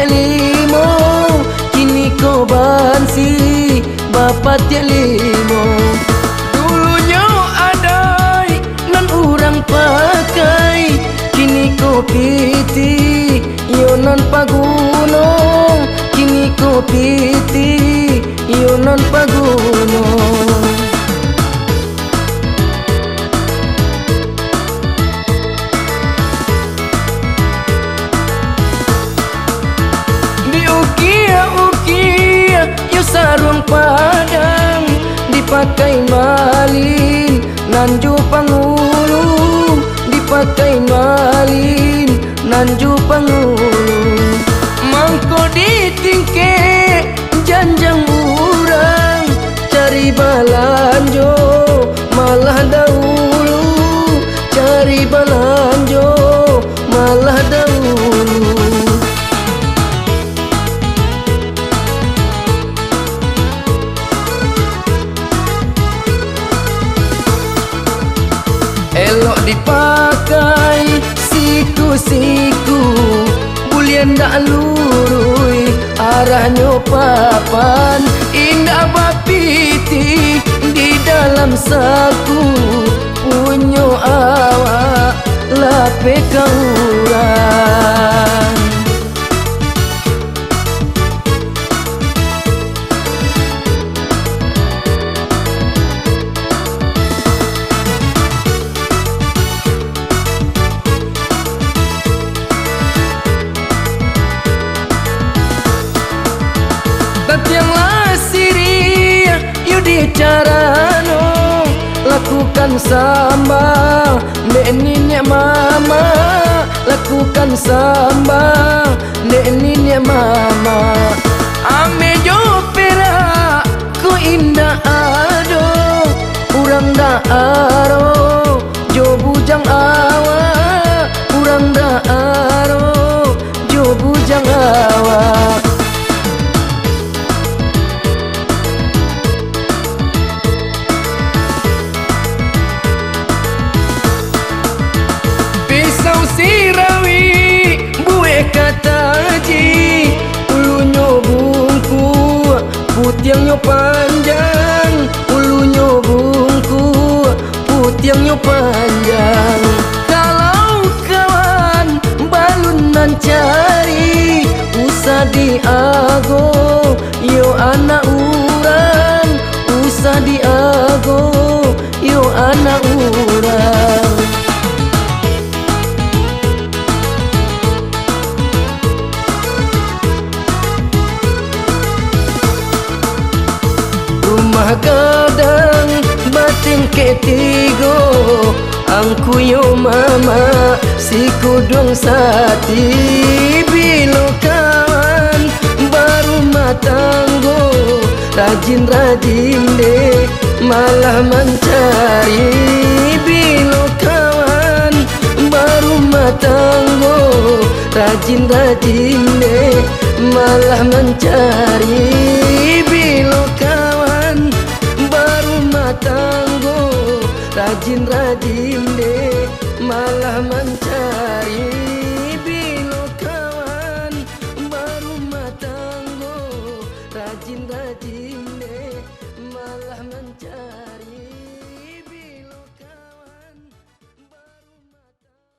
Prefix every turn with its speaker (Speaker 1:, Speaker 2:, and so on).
Speaker 1: tiap limo, kini kau bansi bapak tiap limo. Dulunya ada nan urang pakai, kini kau piti yo nan pagunong, kini kau piti yo nan pagunong. Sarung padang dipakai malin, nanju pangulu dipakai malin, nanju pangulu. Mangko ditingke janjang urang, cari balanjo malah dahulu, cari balanjo malah dahulu. Elok dipakai siku-siku, bulian dak lurui arahnya papan. Indah bapiti di dalam saku, punyo awak lape kauran. Yang lasiri yudi carano, lakukan samba nenek mama, lakukan samba nenek mama. Ame jo pera ko indah ado, urang da aro jo bujang awa, urang da aro jo bujang awa. Sirawi bue kataji, ulunya bungku putiangnya panjang, ulunya bungku putiangnya panjang. Kalau kawan balunan cari, usah diago yo anak urang, usah diago yo anak urang. Rumah gadang batin ketigo, angku yo mama si kudung sati. Bilo kawan baru matanggo, rajin-rajin deh malah mencari. Bilo kawan baru matanggo, rajin-rajin deh malah mencari. Bilo kawan baru matanggo, rajin-rajin deh malah mencari.